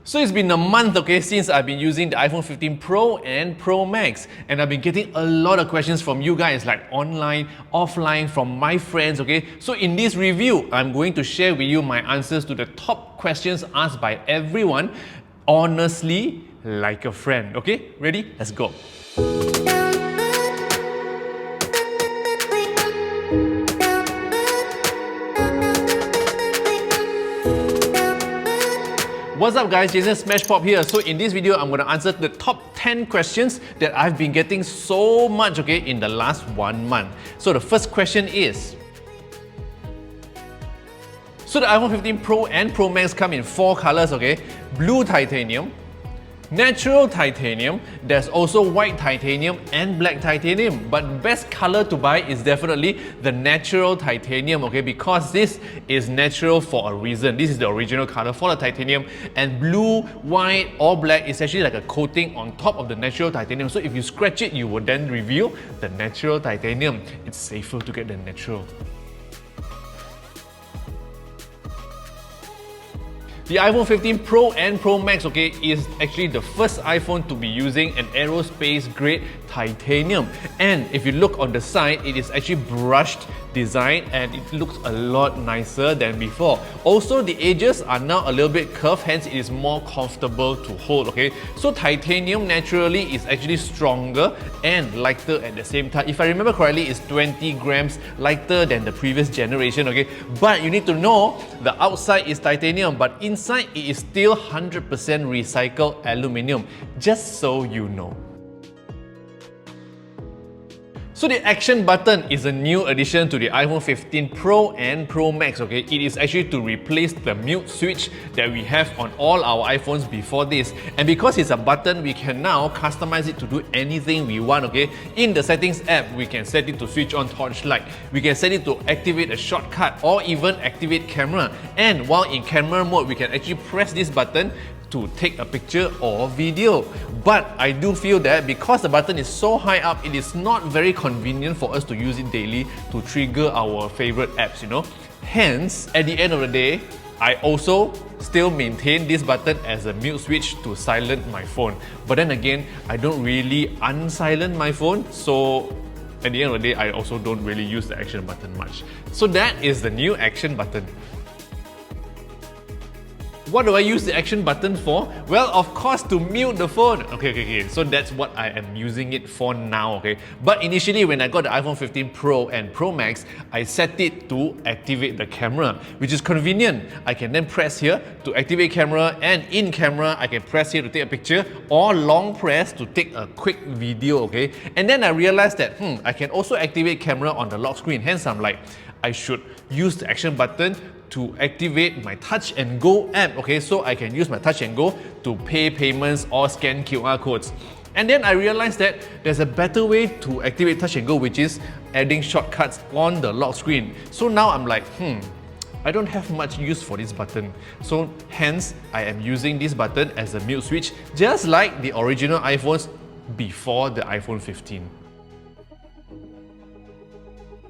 So it's been a month, okay, since I've been using the iPhone 15 Pro and Pro Max, and I've been getting a lot of questions from you guys, like online, offline, from my friends, okay. So in this review, I'm going to share with you my answers to the top questions asked by everyone, honestly, like a friend, okay. Ready? Let's go. What's up guys, Jason Smashpop here. So in this video, I'm going to answer the top 10 questions that I've been getting so much, okay, in the last 1 month. So the first question is, so the iPhone 15 Pro and Pro Max come in 4 colors, okay? Blue titanium, natural titanium, there's also white titanium and black titanium, but best color to buy is definitely the natural titanium, okay, because this is natural for a reason. This is the original color for the titanium, and blue, white or black is actually like a coating on top of the natural titanium, so if you scratch it, you will then reveal the natural titanium. It's safer to get the natural. The iPhone 15 Pro and Pro Max, okay, is actually the first iPhone to be using an aerospace grade titanium. And if you look on the side, it is actually brushed design and it looks a lot nicer than before. Also, the edges are now a little bit curved, hence it is more comfortable to hold, okay. So titanium naturally is actually stronger and lighter at the same time. If I remember correctly, it's 20 grams lighter than the previous generation, okay. But you need to know the outside is titanium, but inside it is still 100% recycled aluminium, just so you know. So the action button is a new addition to the iPhone 15 Pro and Pro Max, okay? It is actually to replace the mute switch that we have on all our iPhones before this. And because it's a button, we can now customize it to do anything we want, okay? In the settings app, we can set it to switch on torchlight. We can set it to activate a shortcut or even activate camera. And while in camera mode, we can actually press this button to take a picture or video. But I do feel that because the button is so high up, it is not very convenient for us to use it daily to trigger our favorite apps, you know. Hence, at the end of the day, I also still maintain this button as a mute switch to silence my phone. But then again, I don't really unsilent my phone, so at the end of the day, I also don't really use the action button much. So that is the new action button. What do I use the action button for? Well, of course, to mute the phone. Okay. So that's what I am using it for now, okay? But initially, when I got the iPhone 15 Pro and Pro Max, I set it to activate the camera, which is convenient. I can then press here to activate camera, and in camera, I can press here to take a picture or long press to take a quick video, okay? And then I realized that, I can also activate camera on the lock screen. Hence, I'm like, I should use the action button to activate my Touch and Go app, okay? So I can use my Touch and Go to pay payments or scan QR codes. And then I realized that there's a better way to activate Touch and Go, which is adding shortcuts on the lock screen. So now I'm like, I don't have much use for this button. So hence, I am using this button as a mute switch, just like the original iPhones before the iPhone 15.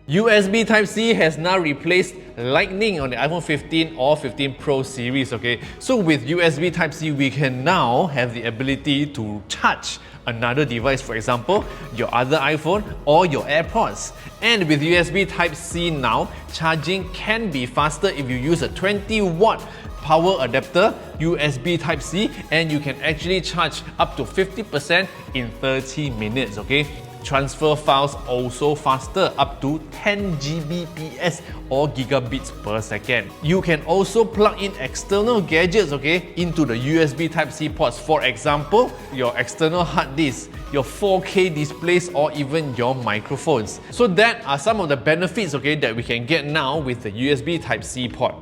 USB Type-C has now replaced Lightning on the iPhone 15 or 15 Pro series, okay? So with USB Type-C, we can now have the ability to charge another device, for example, your other iPhone or your AirPods. And with USB Type-C now, charging can be faster if you use a 20-watt power adapter, USB Type-C, and you can actually charge up to 50% in 30 minutes, okay? Transfer files also faster, up to 10 Gbps or gigabits per second. You can also plug in external gadgets, okay, into the USB Type-C ports. For example, your external hard disk, your 4K displays, or even your microphones. So that are some of the benefits, okay, that we can get now with the USB Type-C port.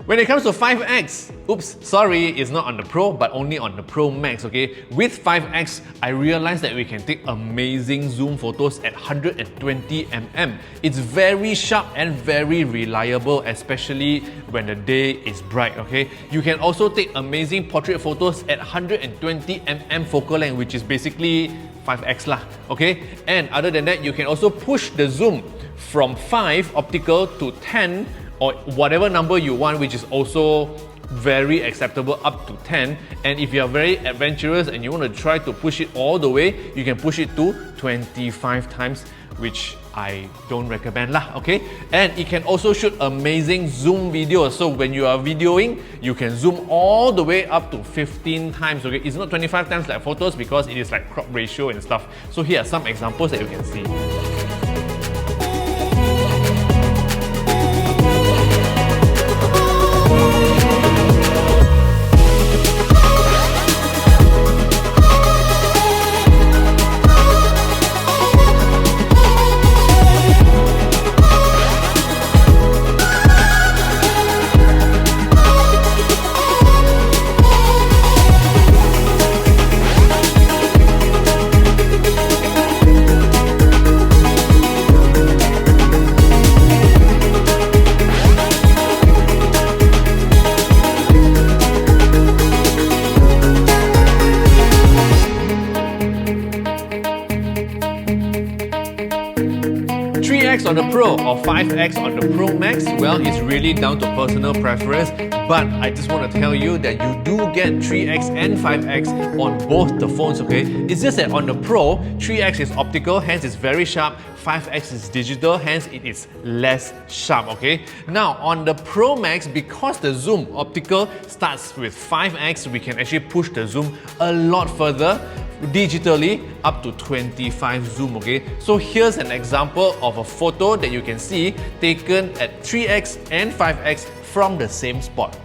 When it comes to 5x, it's not on the Pro, but only on the Pro Max, okay? With 5x, I realized that we can take amazing zoom photos at 120mm. It's very sharp and very reliable, especially when the day is bright, okay? You can also take amazing portrait photos at 120mm focal length, which is basically 5x lah, okay? And other than that, you can also push the zoom from 5 optical to 10 or whatever number you want, which is also very acceptable up to 10, and if you are very adventurous and you want to try to push it all the way, you can push it to 25 times, which I don't recommend lah, okay? And it can also shoot amazing zoom videos. So when you are videoing, you can zoom all the way up to 15 times, okay? It's not 25 times like photos because it is like crop ratio and stuff. So here are some examples that you can see. 3x on the Pro or 5x on the Pro Max, well, it's really down to personal preference, but I just want to tell you that you do get 3x and 5x on both the phones, okay? It's just that on the Pro, 3x is optical, hence it's very sharp, 5x is digital, hence it is less sharp, okay? Now, on the Pro Max, because the zoom optical starts with 5x, we can actually push the zoom a lot further, digitally up to 25 zoom, okay? So here's an example of a photo that you can see taken at 3x and 5x from the same spot.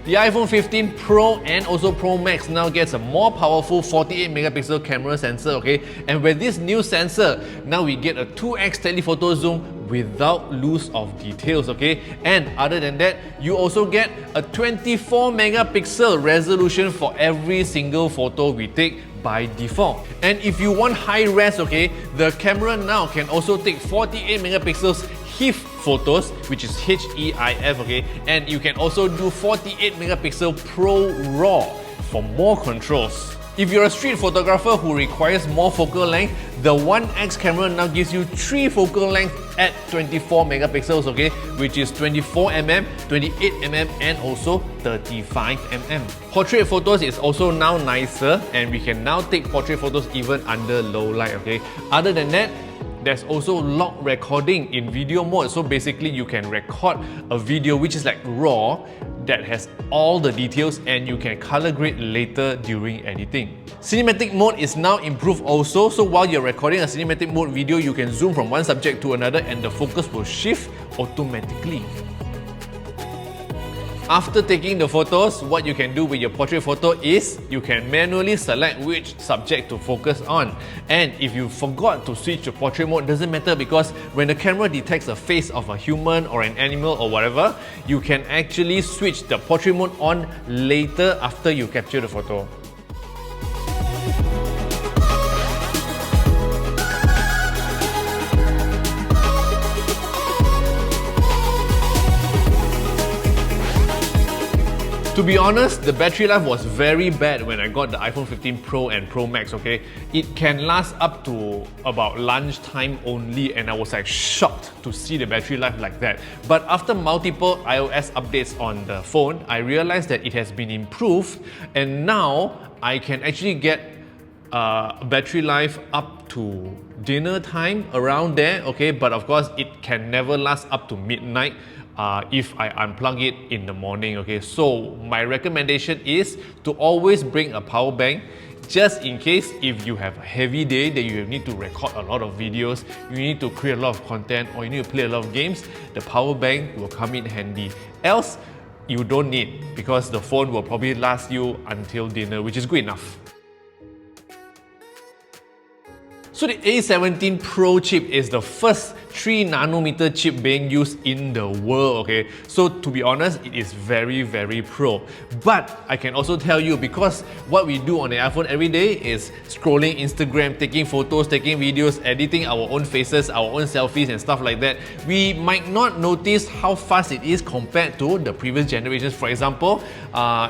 The iPhone 15 Pro and also Pro Max now gets a more powerful 48 megapixel camera sensor, okay? And with this new sensor, now we get a 2x telephoto zoom without loss of details, okay? And other than that, you also get a 24 megapixel resolution for every single photo we take by default. And if you want high res, okay, the camera now can also take 48 megapixels HEIF photos, which is HEIF, okay, and you can also do 48 megapixel Pro RAW for more controls. If you're a street photographer who requires more focal length, the 1x camera now gives you 3 focal length at 24 megapixels, okay, which is 24mm, 28mm and also 35mm. Portrait photos is also now nicer, and we can now take portrait photos even under low light, okay. Other than that, there's also log recording in video mode. So basically you can record a video which is like raw, that has all the details, and you can color grade later during editing. Cinematic mode is now improved also, so while you're recording a cinematic mode video, you can zoom from one subject to another and the focus will shift automatically. After taking the photos, what you can do with your portrait photo is you can manually select which subject to focus on. And if you forgot to switch to portrait mode, doesn't matter, because when the camera detects a face of a human or an animal or whatever, you can actually switch the portrait mode on later after you capture the photo. To be honest, the battery life was very bad when I got the iPhone 15 Pro and Pro Max, okay? It can last up to about lunchtime only, and I was like shocked to see the battery life like that. But after multiple iOS updates on the phone, I realized that it has been improved, and now I can actually get battery life up to dinner time, around there, okay? But of course, it can never last up to midnight if I unplug it in the morning, okay? So my recommendation is to always bring a power bank, just in case if you have a heavy day that you need to record a lot of videos, you need to create a lot of content, or you need to play a lot of games, the power bank will come in handy. Else, you don't need, because the phone will probably last you until dinner, which is good enough. So the A17 Pro chip is the first 3nm chip being used in the world, okay? So to be honest, it is very, very pro. But I can also tell you, because what we do on the iPhone every day is scrolling Instagram, taking photos, taking videos, editing our own faces, our own selfies and stuff like that, we might not notice how fast it is compared to the previous generations. For example,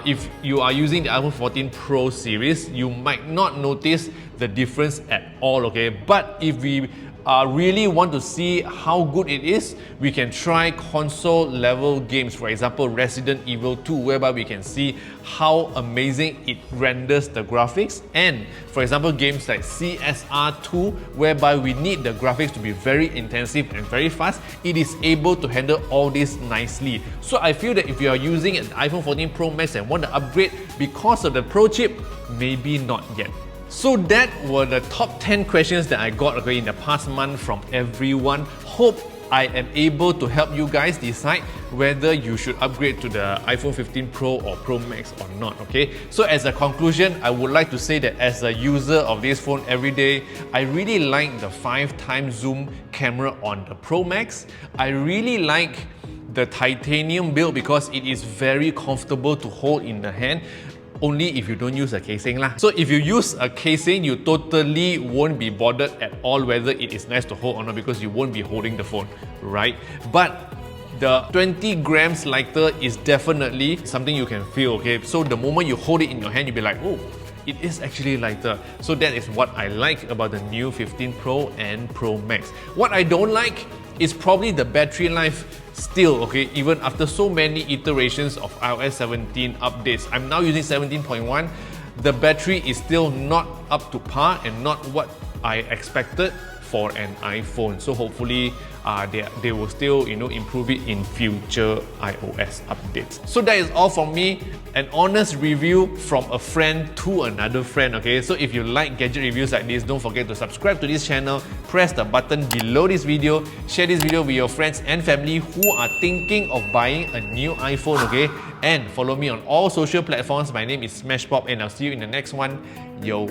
if you are using the iPhone 14 Pro series, you might not notice the difference at all, okay? But if we really want to see how good it is, we can try console level games, for example Resident Evil 2, whereby we can see how amazing it renders the graphics, and for example games like CSR2, whereby we need the graphics to be very intensive and very fast, it is able to handle all this nicely. So I feel that if you are using an iPhone 14 Pro Max and want to upgrade because of the Pro chip, maybe not yet. So that were the top 10 questions that I got in the past month from everyone. Hope I am able to help you guys decide whether you should upgrade to the iPhone 15 Pro or Pro Max or not, okay? So as a conclusion, I would like to say that as a user of this phone every day, I really like the 5x zoom camera on the Pro Max. I really like the titanium build because it is very comfortable to hold in the hand. Only if you don't use a casing lah. So if you use a casing, you totally won't be bothered at all whether it is nice to hold or not because you won't be holding the phone, right? But the 20 grams lighter is definitely something you can feel, okay? So the moment you hold it in your hand, you'll be like, oh, it is actually lighter. So that is what I like about the new 15 Pro and Pro Max. What I don't like is probably the battery life still, okay, even after so many iterations of iOS 17 updates. I'm now using 17.1. The battery is still not up to par and not what I expected for an iPhone. So hopefully they will still improve it in future iOS updates. So that is all from me, an honest review from a friend to another friend, okay? So if you like gadget reviews like this, don't forget to subscribe to this channel, press the button below this video, share this video with your friends and family who are thinking of buying a new iPhone, okay? And follow me on all social platforms. My name is Smashpop and I'll see you in the next one. Yo!